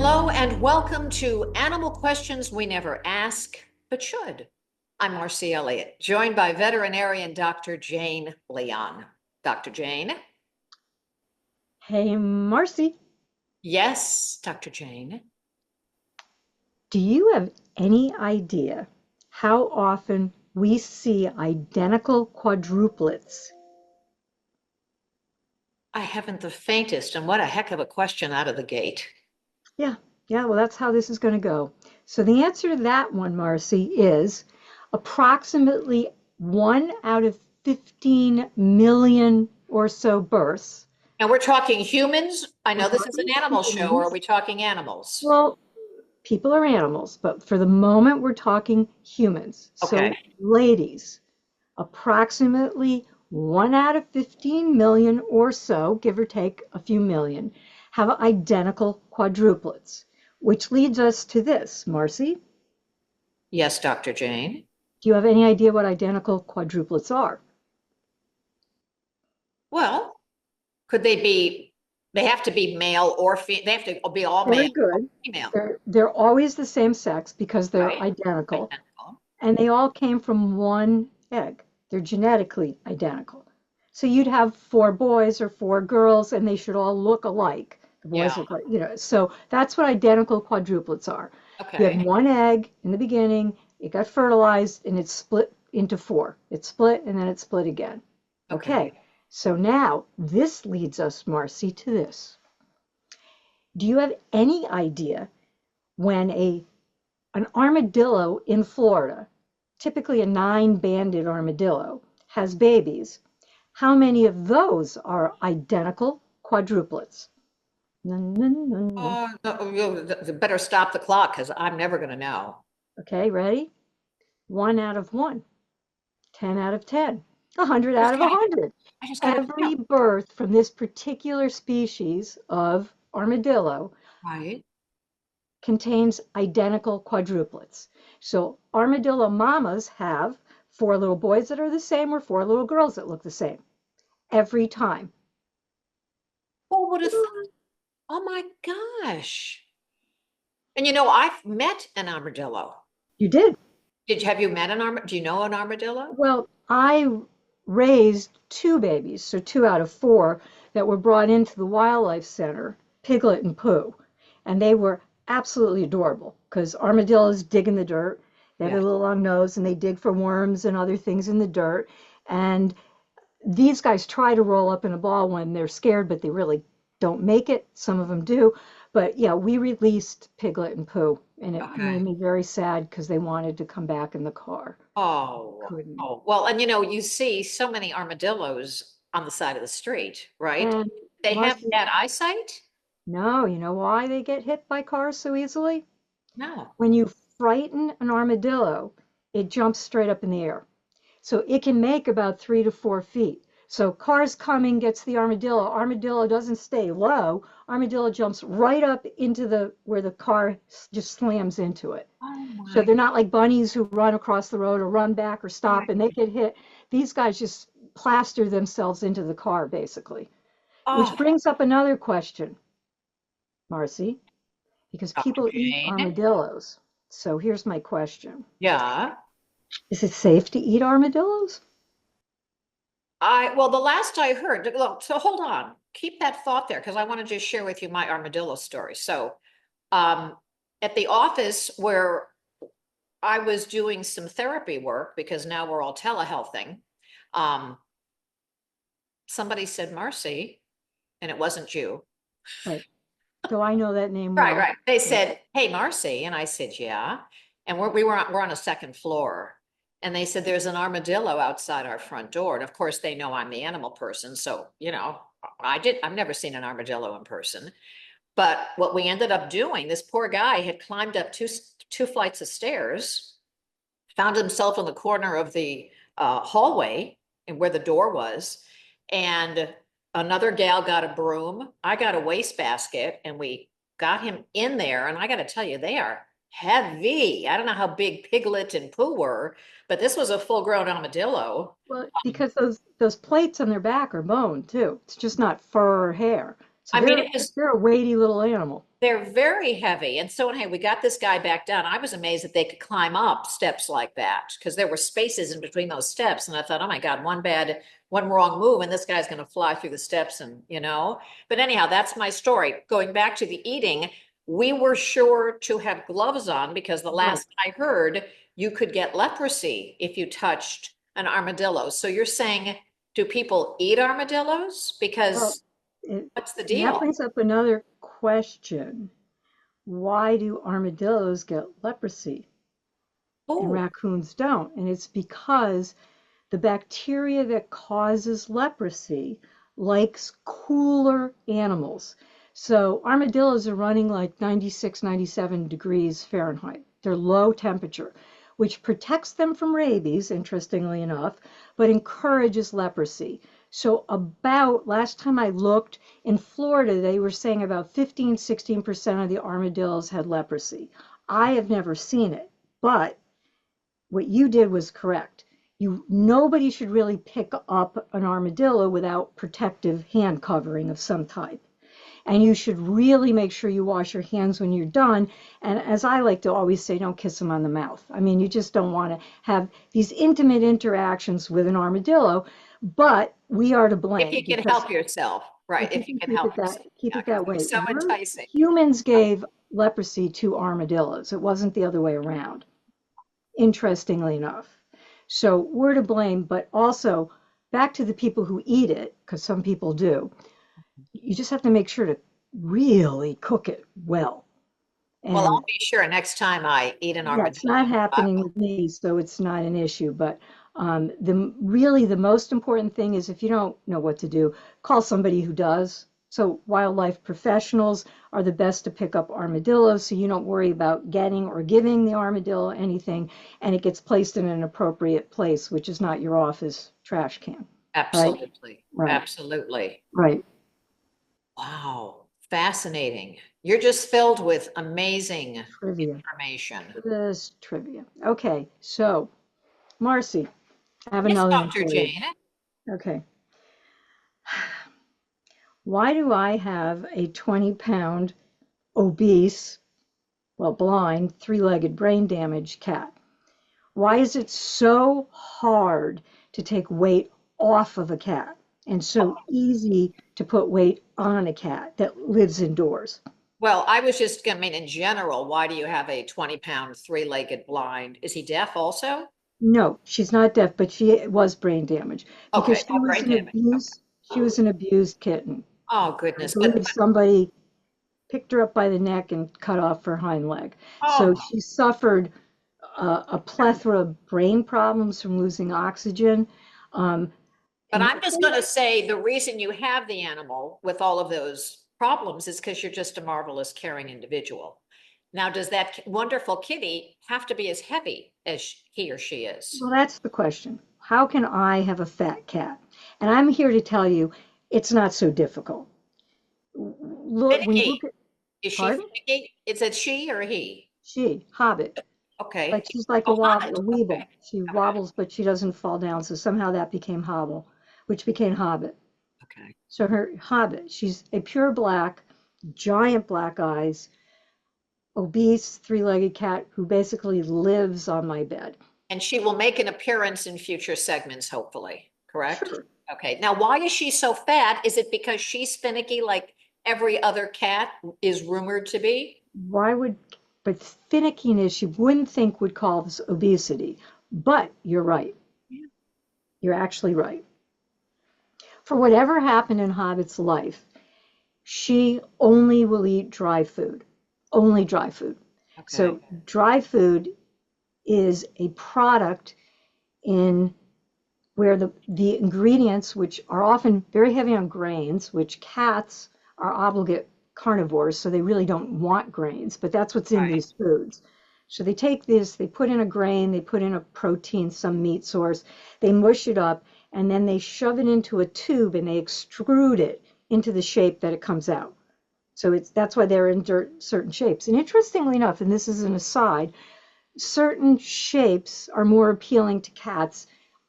Hello and welcome to Animal Questions We Never Ask, but Should. I'm Marci Elliott, joined by veterinarian Dr. Jane Leon. Dr. Jane? Hey, Marcy, Yes, Dr. Jane. do you have any idea how often we see identical quadruplets? I haven't the faintest, and what a heck of a question out of the gate. Yeah, yeah, well, that's how this is going to go. So the answer to that one, Marcy, is approximately 1 out of 15 million or so births. And we're talking humans? I We're know this is an talking animal show, or are humans. we talking animals? Well, people are animals, but for the moment, we're talking humans. Okay. So, ladies, approximately 1 out of 15 million or so, give or take a few million, have identical quadruplets, which leads us to this. Marcy, Yes, Dr. Jane. do you have any idea what identical quadruplets are? Well, could they have to be male or female, they have to be all male Very or good. female, They're always the same sex because they're right? identical, Identical. and they all came from one egg. They're genetically identical. So you'd have 4 boys or 4 girls, and they should all look alike. The boys Yeah. look like, so that's what identical quadruplets are. You had Okay. one egg in the beginning, it got fertilized, and it's split into four. It split, and then it split again. Okay. Okay, so now this leads us, Marcy, to this. Do you have any idea when an armadillo in Florida, typically a 9-banded armadillo, has babies, how many of those are identical quadruplets? Nun, nun, nun, nun. Oh, no, you better stop the clock because I'm never going to know. Okay, ready? 1 out of 1, 10 out of 10, 100 Just out of gotta, 100. I just got to know. Every birth from this particular species of armadillo Right. contains identical quadruplets. So armadillo mamas have 4 little boys that are the same or 4 little girls that look the same every time. Who would have thought? Oh my gosh. And I've met an armadillo. You did. Have you met do you know an armadillo? Well, I raised 2 babies, so 2 out of 4 that were brought into the wildlife center, Piglet and Pooh. And they were absolutely adorable because armadillos dig in the dirt. They have a Yes. little long nose and they dig for worms and other things in the dirt. And these guys try to roll up in a ball when they're scared, but they really don't make it. Some of them do. But yeah, we released Piglet and Pooh, and it made Okay. me very sad because they wanted to come back in the car. Oh, Couldn't. oh. Well, and you see so many armadillos on the side of the street, right? And They have Marcy, bad eyesight? no, you know why they get hit by cars so easily? No. When you frighten an armadillo, it jumps straight up in the air. So it can make about 3 to 4 feet. So cars coming gets the armadillo. Armadillo doesn't stay low. Armadillo jumps right up into the where the car just slams into it. Oh So my. they're not like bunnies who run across the road or run back or stop and they get hit. These guys just plaster themselves into the car basically. Which Oh, brings up another question, Marcy, because Dr. people eat Jane. armadillos. So here's my question. Yeah. Is it safe to eat armadillos? Well, the last I heard, look, so hold on, keep that thought there because I want to just share with you my armadillo story. So, um, at the office where I was doing some therapy work because now we're all telehealthing, um, somebody said, Marcy, and it wasn't you. Right. So I know that name Right, well. right. They Yeah. said, "Hey, Marcy," and I said, "Yeah." And we're on a second floor, and they said there's an armadillo outside our front door. And of course, they know I'm the animal person, so I've never seen an armadillo in person. But what we ended up doing, this poor guy had climbed up two flights of stairs, found himself in the corner of the hallway and where the door was, and another gal got a broom. I got a wastebasket, and we got him in there. And I got to tell you, they are heavy. I don't know how big Piglet and Pooh were, but this was a full-grown armadillo. Well, because those plates on their back are bone too. It's just not fur or hair. So I mean, it is. they're a weighty little animal. They're very heavy. And so, hey, we got this guy back down. I was amazed that they could climb up steps like that because there were spaces in between those steps. And I thought, oh my God, one wrong move, and this guy's going to fly through the steps and, But anyhow, that's my story. Going back to the eating, we were sure to have gloves on because the Right. last I heard, you could get leprosy if you touched an armadillo. So you're saying, do people eat armadillos? Well, Because it, what's the and that deal? brings up another question. Why do armadillos get leprosy and Oh, raccoons don't? And it's because the bacteria that causes leprosy likes cooler animals. So armadillos are running like 96, 97 degrees Fahrenheit. They're low temperature, which protects them from rabies, interestingly enough, but encourages leprosy. So about last time I looked in Florida, they were saying about 15, 16% of the armadillos had leprosy. I have never seen it, but what you did was correct. Nobody should really pick up an armadillo without protective hand covering of some type. And you should really make sure you wash your hands when you're done. And as I like to always say, don't kiss them on the mouth. I mean, you just don't want to have these intimate interactions with an armadillo, but we are to if blame you can because help yourself, right? if you If you can can help yourself. keep Yeah, it because that they're way. so enticing. Humans gave leprosy to armadillos. It wasn't the other way around, interestingly enough. So we're to blame, but also back to the people who eat it, because some people do. You just have to make sure to really cook it well. Well, And I'll be sure next time I eat an yeah, it's armadillo. not I happening will. with me, so it's not an issue. But the most important thing is if you don't know what to do, call somebody who does. So wildlife professionals are the best to pick up armadillos, so you don't worry about getting or giving the armadillo anything, and it gets placed in an appropriate place, which is not your office trash can. Right? Absolutely. Right. Absolutely. Right. Wow. Fascinating. You're just filled with amazing Trivia. information. This trivia. Okay, so Marcy, I have Yes, another one Dr. for you. Jane. Okay. Why do I have a 20-pound obese, well, blind, three-legged brain damaged cat? Why is it so hard to take weight off of a cat and so easy to put weight on a cat that lives indoors? Well, I was just gonna mean in general, why do you have a 20-pound, three-legged blind? Is he deaf also? No, she's not deaf, but she was brain damaged because Okay. Oh, brain damage. she was an abused kitten. Oh, I goodness. believe somebody picked her up by the neck and cut off her hind leg. So Oh, she suffered a plethora of brain problems from losing oxygen. Um, but and I'm just going to say the reason you have the animal with all of those problems is because you're just a marvelous, caring individual. Now, does that wonderful kitty have to be as heavy as he or she is? well, that's the question. How can I have a fat cat? And I'm here to tell you it's not so difficult. Look, when you Finicky. look at, Is she pardon? finicky? Is it she or he? She, Hobbit. Okay. Like she's like a Oh, wobble, Hobbit. a Okay. weeble. She Okay. wobbles, but she doesn't fall down. So somehow that became Hobble, which became Hobbit. Okay. So her Hobbit, she's a pure black, giant black eyes, obese, three-legged cat who basically lives on my bed. And she will make an appearance in future segments, hopefully. Correct? Sure. Okay. Now, why is she so fat? Is it because she's finicky like every other cat is rumored to be? Why would, but finickiness you wouldn't think would cause obesity. But you're right. You're actually right. For whatever happened in Hobbit's life, she only will eat dry food, only dry food. Okay. So dry food is a product in where the ingredients, which are often very heavy on grains, which cats are obligate carnivores, so they really don't want grains, but that's what's in Right. these foods. So they take this, they put in a grain, they put in a protein, some meat source, they mush it up, and then they shove it into a tube and they extrude it into the shape that it comes out. So that's why they're in certain shapes. And interestingly enough, and this is an aside, certain shapes are more appealing to cats,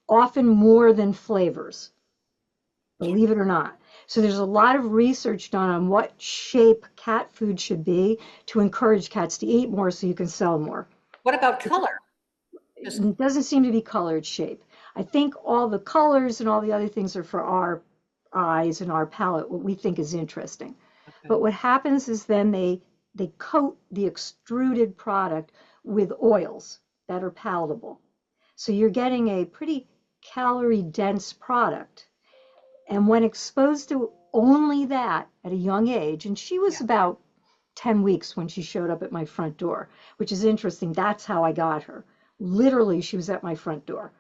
often more than flavors, believe it or not. So there's a lot of research done on what shape cat food should be to encourage cats to eat more so you can sell more. What about color? Just, It doesn't seem to be colored shape. I think all the colors and all the other things are for our eyes and our palate, what we think is interesting. But okay. what happens is then they coat the extruded product with oils that are palatable. So you're getting a pretty calorie dense product. And when exposed to only that at a young age, and she was Yeah. about 10 weeks when she showed up at my front door, which is interesting. That's how I got her. Literally, she was at my front door.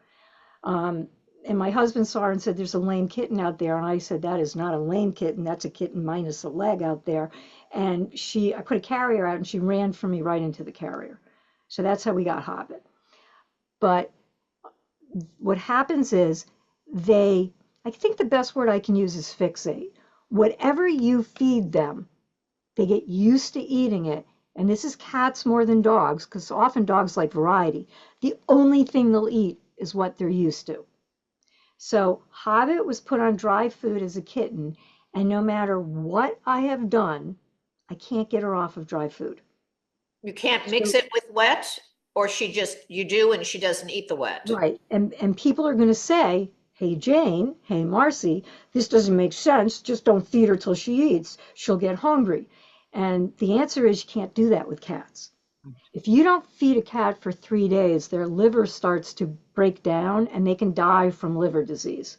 Um, and my husband saw her and said, "There's a lame kitten out there." And I said, "That is not a lame kitten. That's a kitten minus a leg out there." And I put a carrier out and she ran from me right into the carrier. So that's how we got Hobbit. But what happens is I think the best word I can use is fixate. Whatever you feed them, they get used to eating it. And this is cats more than dogs, because often dogs like variety. The only thing they'll eat is what they're used to. So Hobbit was put on dry food as a kitten, and no matter what I have done, I can't get her off of dry food. You can't mix So, it with wet, or you do and she doesn't eat the wet. right. And people are going to say, "Hey, Jane, hey, Marcy, this doesn't make sense. Just don't feed her till she eats. She'll get hungry." And the answer is you can't do that with cats. If you don't feed a cat for 3 days, their liver starts to break down and they can die from liver disease.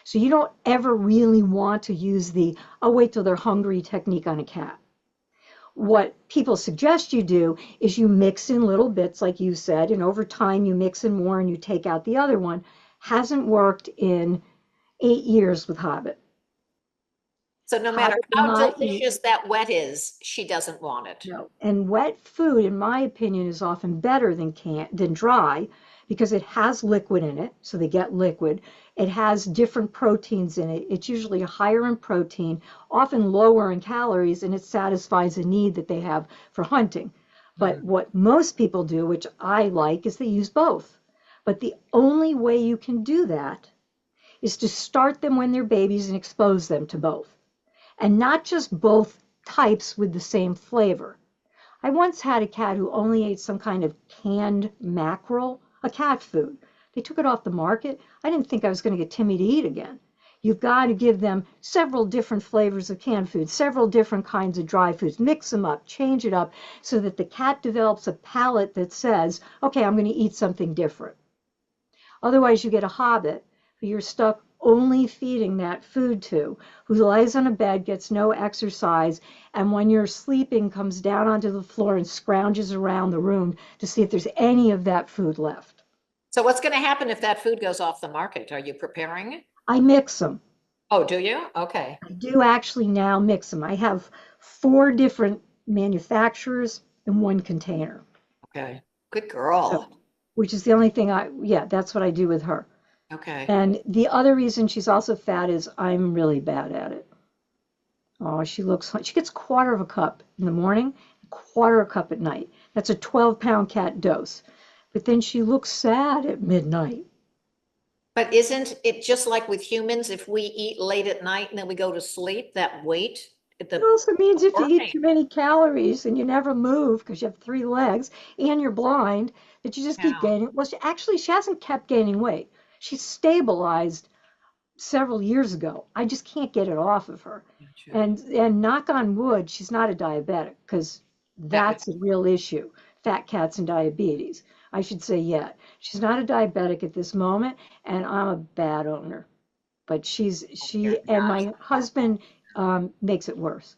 So you don't ever really want to use the "I'll wait till they're hungry" technique on a cat. What people suggest you do is you mix in little bits, like you said, and over time you mix in more and you take out the other one. Hasn't worked in 8 years with Hobbit. So no matter Hobbit will how not eat. delicious that wet is, she doesn't want it. No. And wet food, in my opinion, is often better than dry because it has liquid in it, so they get liquid. It has different proteins in it. It's usually higher in protein, often lower in calories, and it satisfies a need that they have for hunting. But Mm. what most people do, which I like, is they use both. But the only way you can do that is to start them when they're babies and expose them to both. And not just both types with the same flavor. I once had a cat who only ate some kind of canned mackerel, a cat food. They took it off the market. I didn't think I was going to get Timmy to eat again. You've got to give them several different flavors of canned food, several different kinds of dry foods, mix them up, change it up so that the cat develops a palate that says, "Okay, I'm going to eat something different." Otherwise, you get a hobbit who you're stuck only feeding that food to, who lies on a bed, gets no exercise, and when you're sleeping, comes down onto the floor and scrounges around the room to see if there's any of that food left. So what's going to happen if that food goes off the market? Are you preparing it? I mix them. Oh, do you? Okay. I do actually now mix them. I have 4 different manufacturers in one container. Okay. Good So, girl. which is the only thing yeah, that's what I do with her. Okay. And the other reason she's also fat is I'm really bad at it. Oh, she gets 1/4 cup in the morning, 1/4 cup at night. That's a 12-pound cat dose. But then she looks sad at midnight. But isn't it just like with humans, if we eat late at night and then we go to sleep, that weight, It the also means if you eat organ, too many calories and you never move because you have 3 legs and you're blind, that you just keep yeah. gaining. Well, she hasn't kept gaining weight. She's stabilized several years ago. I just can't get it off of her. Gotcha. And knock on wood, she's not a diabetic because That would, that's a real issue. Fat cats and diabetes. I should say, yeah. She's not a diabetic at this moment, and I'm a bad owner. But your she and gosh. my husband makes it worse.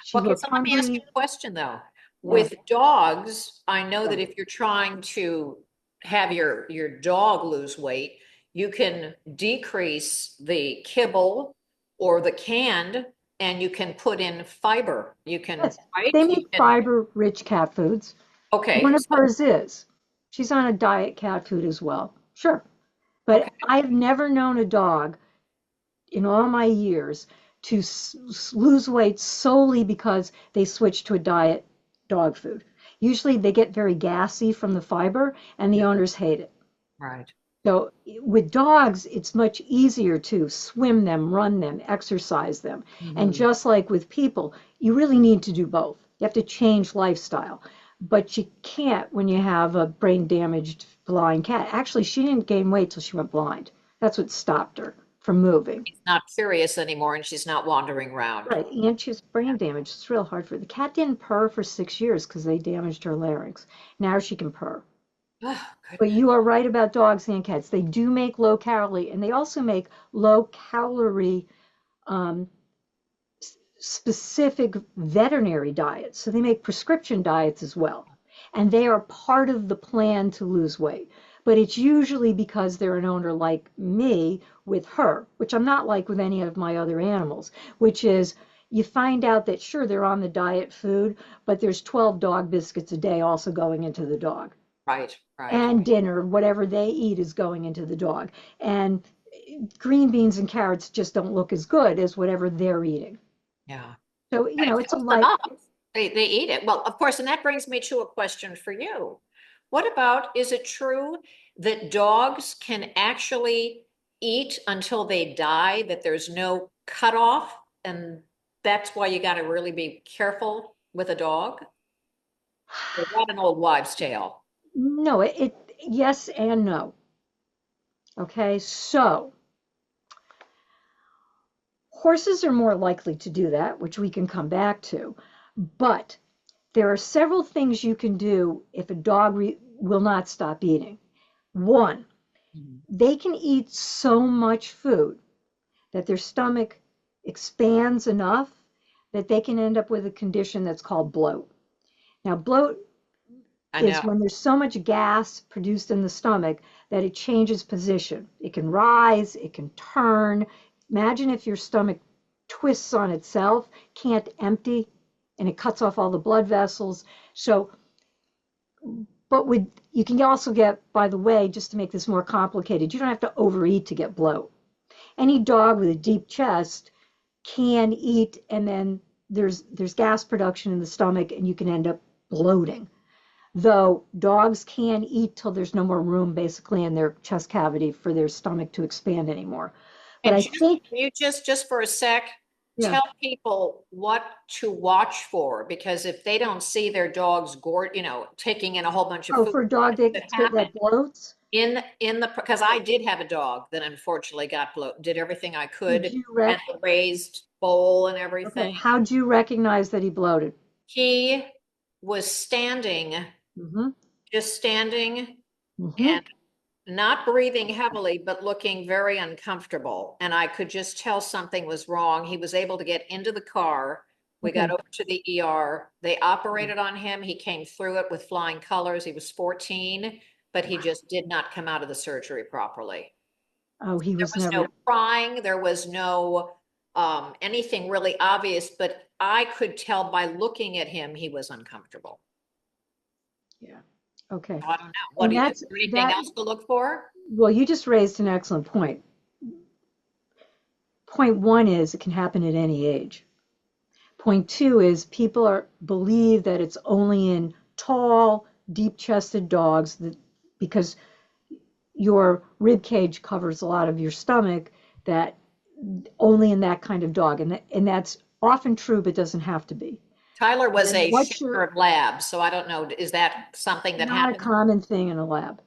She Okay, looked so let me ask you hungry. a question though. Yeah, With dogs, I know yeah. that if you're trying to have your dog lose weight, you can decrease the kibble or the canned, and you can put in fiber. You can, Yes. right? They You make can, fiber-rich cat foods. One okay, of hers is. She's on a diet cat food as well. Sure. okay. But I've never known a dog in all my years to lose weight solely because they switch to a diet dog food. Usually they get very gassy from the fiber and the owners hate it. Right. So with dogs, it's much easier to swim them, run them, exercise them. And Mhm. just like with people, you really need to do both. You have to change lifestyle. But you can't when you have a brain damaged blind cat. Actually, she didn't gain weight till she went blind. That's what stopped her from moving. She's not curious anymore and she's not wandering around. Right. And she's brain damaged. It's real hard for her. The cat didn't purr for 6 years because they damaged her larynx. Now she can purr. Oh, But goodness. you are right about dogs and cats. They do make low calorie, and they also make low calorie um, specific veterinary diets. So they make prescription diets as well. And they are part of the plan to lose weight. But it's usually because they're an owner like me with her, which I'm not like with any of my other animals, which is you find out that sure, they're on the diet food, but there's 12 dog biscuits a day also going into the dog Right, right. and dinner, whatever they eat is going into the dog. And green beans and carrots just don't look as good as whatever they're eating. Yeah. So, But it it's a fills them life. up. They eat it. Well, of course, and that brings me to a question for you. What about, is it true that dogs can actually eat until they die, that there's no cutoff? And that's why you got to really be careful with a dog? Is that an old wives' tale? No, yes and no. Okay, so horses are more likely to do that, which we can come back to. But there are several things you can do if a dog will not stop eating. One, Mhm. they can eat so much food that their stomach expands enough that they can end up with a condition that's called bloat. Now, bloat I know. is when there's so much gas produced in the stomach that it changes position. It can rise, it can turn. Imagine if your stomach twists on itself, can't empty, and it cuts off all the blood vessels. So, but with you can also get, by the way, just to make this more complicated, you don't have to overeat to get bloat. Any dog with a deep chest can eat, and then there's gas production in the stomach, and you can end up bloating. Though dogs can eat till there's no more room basically in their chest cavity for their stomach to expand anymore. But And I just, think, can you just for a sec, yeah. tell people what to watch for, because if they don't see their dogs taking in a whole bunch of Oh, food for a dog that that happened bloats, because I did have a dog that unfortunately got bloated, did everything I did could, you and the raised bowl and everything. okay, how'd you recognize that he bloated? He was standing, Mm-hmm. just standing Mm-hmm. and not breathing heavily, but looking very uncomfortable. And I could just tell something was wrong. He was able to get into the car. We got Okay. over to the ER. They operated on him. He came through it with flying colors. He was 14, but he just did not come out of the surgery properly. Oh, he There was was no never, crying. There was no anything really obvious, but I could tell by looking at him, he was uncomfortable. yeah. Okay. I don't know. What And do you, is that's there anything that, else to look for? well, you just raised an excellent point. Point one is it can happen at any age. Point two is people believe that it's only in tall, deep-chested dogs that because your rib cage covers a lot of your stomach, that only in that kind of dog, and that's often true, but doesn't have to be. Tyler And was then a what's your shepherd lab, so I don't know, is that something that not a happens? common thing in a lab.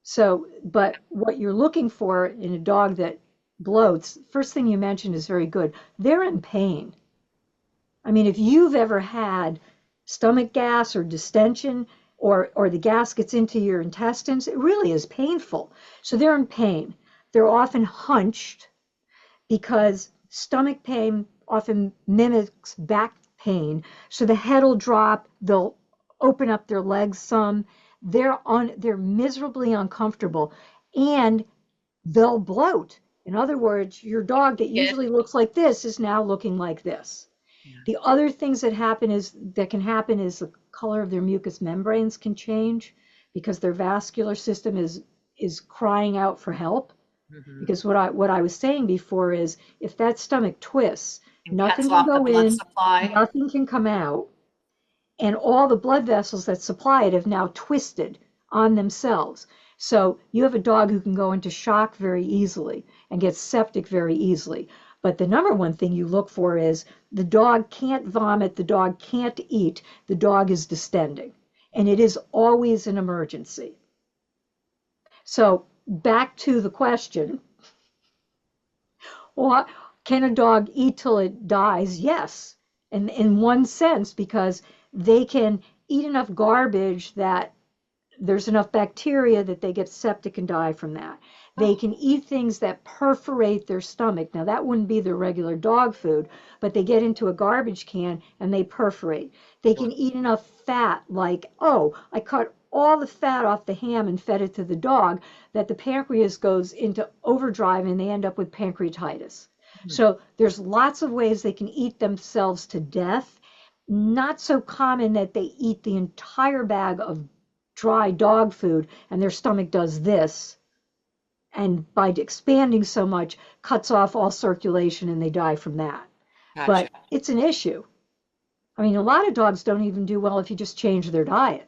So, but what you're looking for in a dog that bloats, first thing you mentioned is very good. They're in pain. I mean, if you've ever had stomach gas or distension, or the gas gets into your intestines, it really is painful. So they're in pain. They're often hunched because stomach pain often mimics back pain. So the head will drop, they'll open up their legs some. They're miserably uncomfortable, and they'll bloat. In other words, your dog that Kid? usually looks like this is now looking like this. Yeah. The other things that can happen is the color of their mucous membranes can change because their vascular system is crying out for help. Mhm. Because what I was saying before is if that stomach twists, And nothing cuts can off the go blood in, supply. nothing can come out, and all the blood vessels that supply it have now twisted on themselves. So you have a dog who can go into shock very easily and get septic very easily. But the number one thing you look for is the dog can't vomit, the dog can't eat, the dog is distending. And it is always an emergency. So back to the question, what, can a dog eat till it dies? Yes. And in one sense, because they can eat enough garbage that there's enough bacteria that they get septic and die from that. They can eat things that perforate their stomach. Now, that wouldn't be their regular dog food, but they get into a garbage can and they perforate. They can eat enough fat, like, oh, I cut all the fat off the ham and fed it to the dog, that the pancreas goes into overdrive and they end up with pancreatitis. So there's lots of ways they can eat themselves to death. Not so common that they eat the entire bag of dry dog food and their stomach does this, and by expanding so much cuts off all circulation and they die from that. Gotcha. But it's an issue. I mean, a lot of dogs don't even do well if you just change their diet.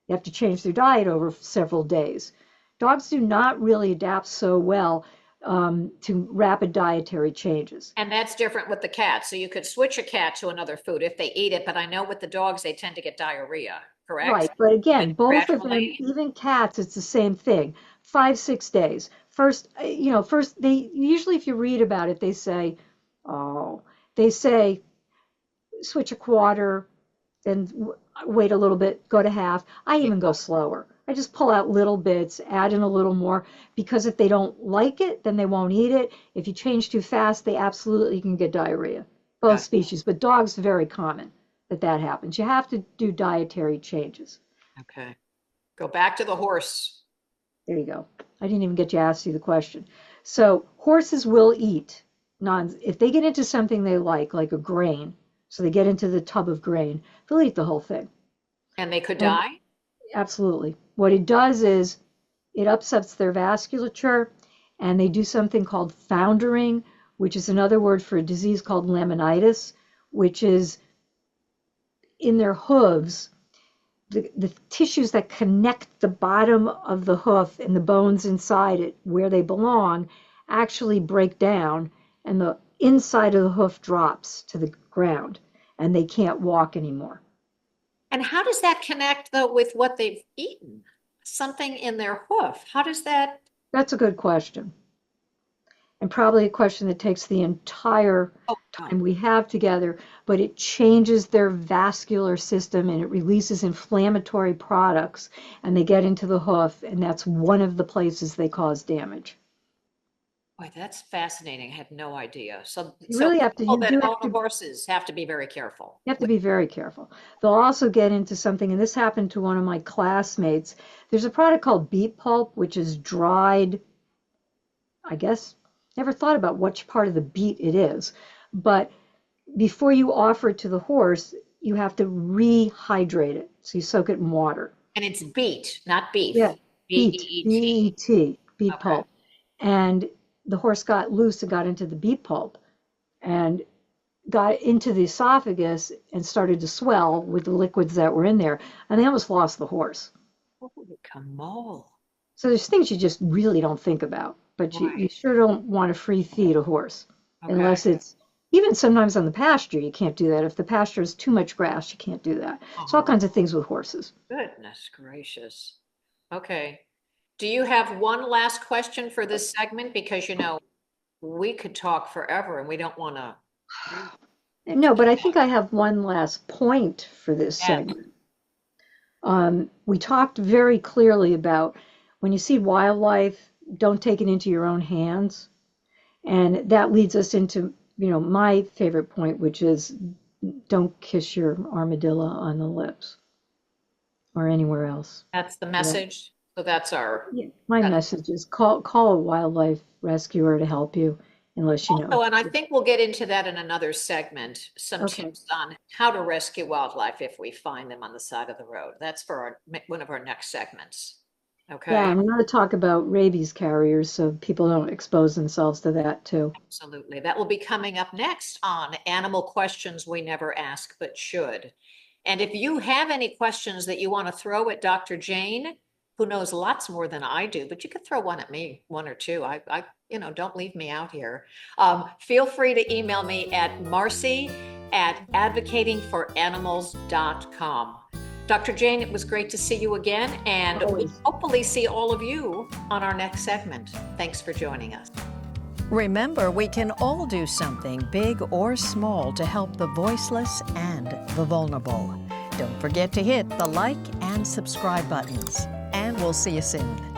You have to change their diet over several days. Dogs do not really adapt so well to rapid dietary changes. And that's different with the cat. So you could switch a cat to another food if they eat it, but I know with the dogs, they tend to get diarrhea, correct? Right, but And again, both of them, gradually, even cats, it's the same thing. 5, 6 days. First, first they usually, if you read about it, they say, oh, they say switch a quarter, then wait a little bit, go to half. I even go slower. I just pull out little bits, add in a little more, because if they don't like it, then they won't eat it. If you change too fast, they absolutely can get diarrhea. Both got- species, but dogs, very common that happens. You have to do dietary changes. okay. Go back to the horse. There you go. I didn't even get to ask you the question. So horses will eat if they get into something they like a grain, so they get into the tub of grain, they'll eat the whole thing. And they could And die? absolutely. What it does is it upsets their vasculature, and they do something called foundering, which is another word for a disease called laminitis, which is in their hooves, the tissues that connect the bottom of the hoof and the bones inside it where they belong actually break down, and the inside of the hoof drops to the ground and they can't walk anymore. And how does that connect though with what they've eaten? Something in their hoof. How does that? That's a good question, and probably a question that takes the entire Oh, time we have together, but it changes their vascular system and it releases inflammatory products and they get into the hoof, and that's one of the places they cause damage. boy, that's fascinating. I had no idea. So, You so really have to, people you that do have own to, horses have to be very careful. you have to be very careful. They'll also get into something, and this happened to one of my classmates. There's a product called beet pulp, which is dried, I guess, never thought about which part of the beet it is, but before you offer it to the horse, you have to rehydrate it. So you soak it in water. And it's beet, not beef. Yeah, beet, Beet. B-E-T, beet Okay. pulp. And the horse got loose and got into the beet pulp and got into the esophagus and started to swell with the liquids that were in there. And they almost lost the horse. Holy camole. So there's things you just really don't think about, but you Right. sure don't want to free feed a horse Okay. unless it's even sometimes on the pasture, you can't do that. If the pasture has too much grass, you can't do that. It's all Oh, kinds of things with horses. goodness gracious. Okay. Do you have one last question for this segment? Because, we could talk forever and we don't want to. No, but I think I have one last point for this Yeah. segment. We talked very clearly about when you see wildlife, don't take it into your own hands. And that leads us into, my favorite point, which is don't kiss your armadillo on the lips or anywhere else. That's the Yeah. message. So that's our. Yeah. My That's message is call a wildlife rescuer to help you, unless you know. also, and I think we'll get into that in another segment, some Okay. tips on how to rescue wildlife if we find them on the side of the road. That's for one of our next segments. Yeah, Okay, and we want to talk about rabies carriers so people don't expose themselves to that too. absolutely. That will be coming up next on Animal Questions We Never Ask But Should. And if you have any questions that you want to throw at Dr. Jane, who knows lots more than I do, but you could throw one at me, one or two. Don't leave me out here. Feel free to email me at marci@advocatingforanimals.com. Dr. Jane, it was great to see you again, and we'll Always. hopefully see all of you on our next segment. Thanks for joining us. Remember, we can all do something big or small to help the voiceless and the vulnerable. Don't forget to hit the like and subscribe buttons, and we'll see you soon.